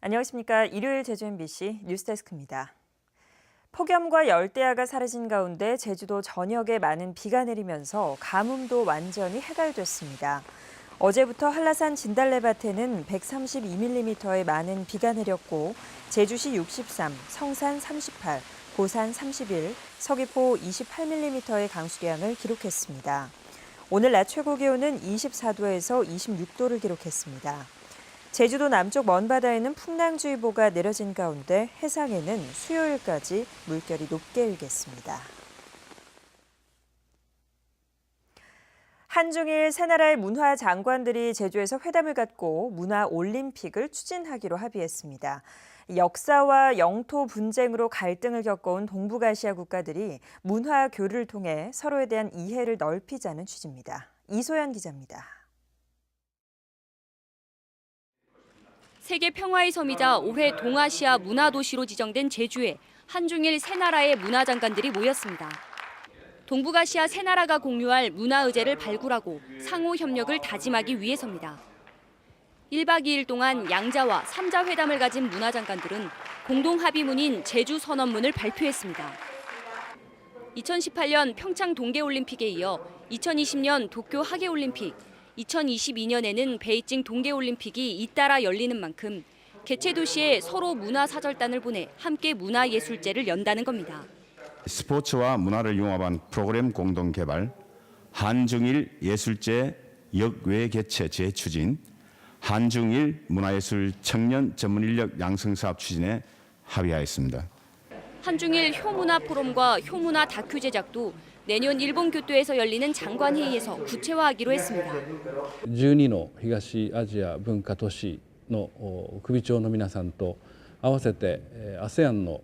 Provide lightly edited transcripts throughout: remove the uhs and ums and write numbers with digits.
안녕하십니까. 일요일 제주 MBC 뉴스데스크입니다. 폭염과 열대야가 사라진 가운데 제주도 전역에 많은 비가 내리면서 가뭄도 완전히 해갈됐습니다. 어제부터 한라산 진달래밭에는 132mm의 많은 비가 내렸고 제주시 63, 성산 38, 고산 31, 서귀포 28mm의 강수량을 기록했습니다. 오늘 낮 최고 기온은 24도에서 26도를 기록했습니다. 제주도 남쪽 먼바다에는 풍랑주의보가 내려진 가운데 해상에는 수요일까지 물결이 높게 일겠습니다. 한중일 세 나라의 문화 장관들이 제주에서 회담을 갖고 문화올림픽을 추진하기로 합의했습니다. 역사와 영토 분쟁으로 갈등을 겪어온 동북아시아 국가들이 문화 교류를 통해 서로에 대한 이해를 넓히자는 취지입니다. 이소연 기자입니다. 세계 평화의 섬이자 올해 동아시아 문화도시로 지정된 제주에 한중일 세 나라의 문화장관들이 모였습니다. 동북아시아 세 나라가 공유할 문화의제를 발굴하고 상호 협력을 다짐하기 위해서입니다. 1박 2일 동안 양자와 3자 회담을 가진 문화장관들은 공동 합의문인 제주 선언문을 발표했습니다. 2018년 평창 동계올림픽에 이어 2020년 도쿄 하계올림픽, 2022년에는 베이징 동계올림픽이 잇따라 열리는 만큼 개최 도시에 서로 문화사절단을 보내 함께 문화예술제를 연다는 겁니다. 스포츠와 문화를 융합한 프로그램 공동 개발, 한중일 예술제 역외 개최 재추진, 한중일 문화예술 청년 전문 인력 양성 사업 추진에 합의하였습니다. 한중일 효문화 포럼과 효문화 다큐 제작도 내년 일본 교토에서 열리는 장관 회의에서 구체화하기로 했습니다. 12の東アジア文化都市の首長の皆さんと合わせて ASEAN の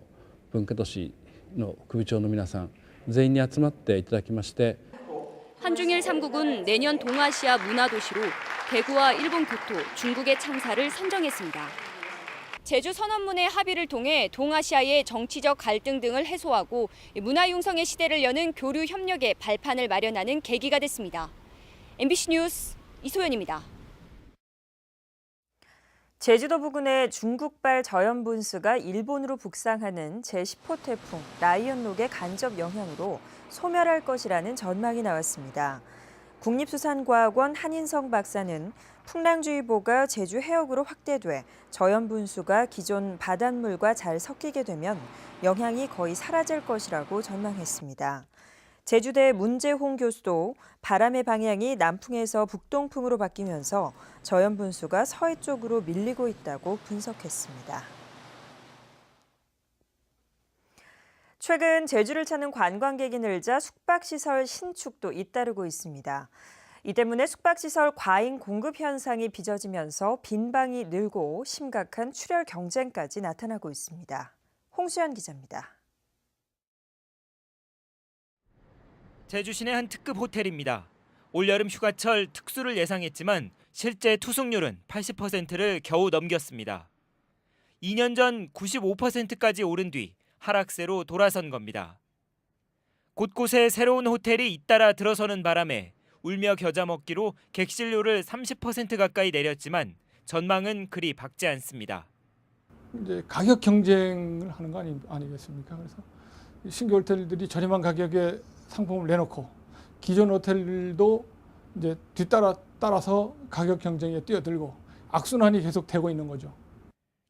文化都市の首長の皆さん全員に集まっていただきまして 한중일 3국은 내년 동아시아 문화도시로 대구와 일본 교토, 중국의 창사를 선정했습니다. 제주 선언문의 합의를 통해 동아시아의 정치적 갈등 등을 해소하고 문화 융성의 시대를 여는 교류 협력의 발판을 마련하는 계기가 됐습니다. MBC 뉴스 이소연입니다. 제주도 부근의 중국발 저염분수가 일본으로 북상하는 제10호 태풍 라이언록의 간접 영향으로 소멸할 것이라는 전망이 나왔습니다. 국립수산과학원 한인성 박사는 풍랑주의보가 제주 해역으로 확대돼 저염분수가 기존 바닷물과 잘 섞이게 되면 영향이 거의 사라질 것이라고 전망했습니다. 제주대 문재홍 교수도 바람의 방향이 남풍에서 북동풍으로 바뀌면서 저염분수가 서해 쪽으로 밀리고 있다고 분석했습니다. 최근 제주를 찾는 관광객이 늘자 숙박시설 신축도 잇따르고 있습니다. 이 때문에 숙박시설 과잉 공급 현상이 빚어지면서 빈방이 늘고 심각한 출혈 경쟁까지 나타나고 있습니다. 홍수연 기자입니다. 제주 시내 한 특급 호텔입니다. 올여름 휴가철 특수를 예상했지만 실제 투숙률은 80%를 겨우 넘겼습니다. 2년 전 95%까지 오른 뒤 하락세로 돌아선 겁니다. 곳곳에 새로운 호텔이 잇따라 들어서는 바람에 울며 겨자 먹기로 객실료를 30% 가까이 내렸지만 전망은 그리 밝지 않습니다. 이제 가격 경쟁을 하는 거 아니겠습니까? 그래서 신규 호텔들이 저렴한 가격에 상품을 내놓고 기존 호텔도 이제 따라서 가격 경쟁에 뛰어들고 악순환이 계속되고 있는 거죠.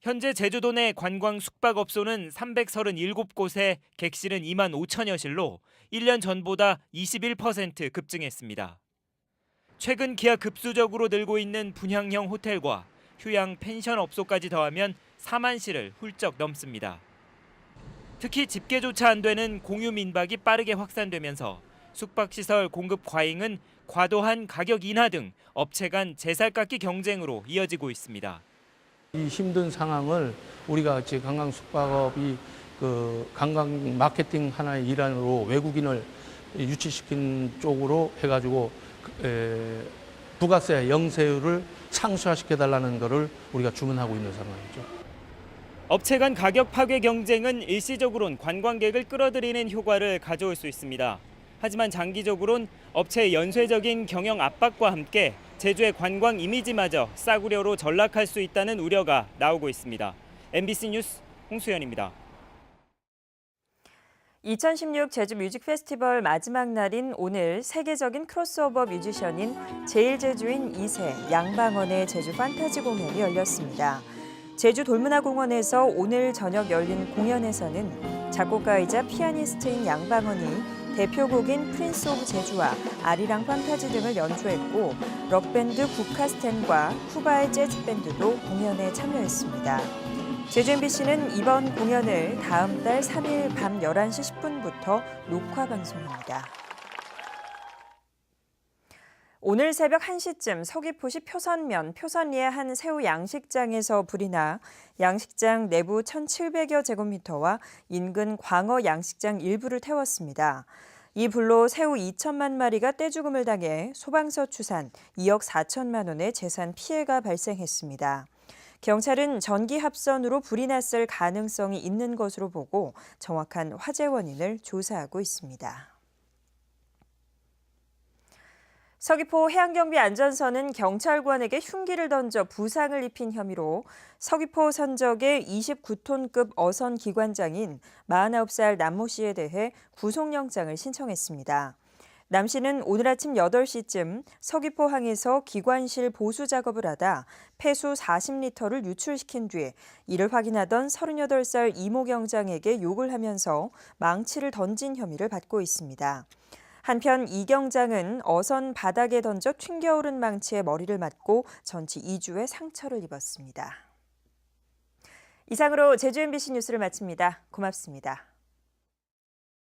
현재 제주도 내 관광 숙박업소는 337곳에 객실은 2만 5천여 실로 1년 전보다 21% 급증했습니다. 최근 기하급수적으로 늘고 있는 분향형 호텔과 휴양 펜션 업소까지 더하면 4만 실을 훌쩍 넘습니다. 특히 집계조차 안 되는 공유 민박이 빠르게 확산되면서 숙박시설 공급 과잉은 과도한 가격 인하 등 업체 간 제살깎기 경쟁으로 이어지고 있습니다. 이 힘든 상황을 우리가 지금 관광 숙박업이 관광 마케팅 하나의 일환으로 외국인을 유치시킨 쪽으로 해가지고 부가세 영세율을 상쇄화시켜달라는 것을 우리가 주문하고 있는 상황이죠. 업체 간 가격 파괴 경쟁은 일시적으론 관광객을 끌어들이는 효과를 가져올 수 있습니다. 하지만 장기적으론 업체의 연쇄적인 경영 압박과 함께 제주의 관광 이미지마저 싸구려로 전락할 수 있다는 우려가 나오고 있습니다. MBC 뉴스 홍수연입니다. 2016 제주 뮤직 페스티벌 마지막 날인 오늘 세계적인 크로스오버 뮤지션인 제일제주인 2세 양방언의 제주 판타지 공연이 열렸습니다. 제주 돌문화공원에서 오늘 저녁 열린 공연에서는 작곡가이자 피아니스트인 양방언이 대표곡인 프린스 오브 제주와 아리랑 판타지 등을 연주했고 록밴드 국카스텐과 쿠바의 재즈밴드도 공연에 참여했습니다. 제주 MBC는 이번 공연을 다음 달 3일 밤 11시 10분부터 녹화 방송합니다. 오늘 새벽 1시쯤 서귀포시 표선면 표선리의 한 새우 양식장에서 불이 나 양식장 내부 1,700여 제곱미터와 인근 광어 양식장 일부를 태웠습니다. 이 불로 새우 2천만 마리가 떼죽음을 당해 소방서 추산 2억 4천만 원의 재산 피해가 발생했습니다. 경찰은 전기 합선으로 불이 났을 가능성이 있는 것으로 보고 정확한 화재 원인을 조사하고 있습니다. 서귀포 해양경비 안전선은 경찰관에게 흉기를 던져 부상을 입힌 혐의로 서귀포 선적의 29톤급 어선 기관장인 49살 남모 씨에 대해 구속영장을 신청했습니다. 남 씨는 오늘 아침 8시쯤 서귀포항에서 기관실 보수 작업을 하다 폐수 40리터를 유출시킨 뒤 이를 확인하던 38살 이모 경장에게 욕을 하면서 망치를 던진 혐의를 받고 있습니다. 한편 이 경장은 어선 바닥에 던져 튕겨오른 망치에 머리를 맞고 전치 2주의 상처를 입었습니다. 이상으로 제주 MBC 뉴스를 마칩니다. 고맙습니다.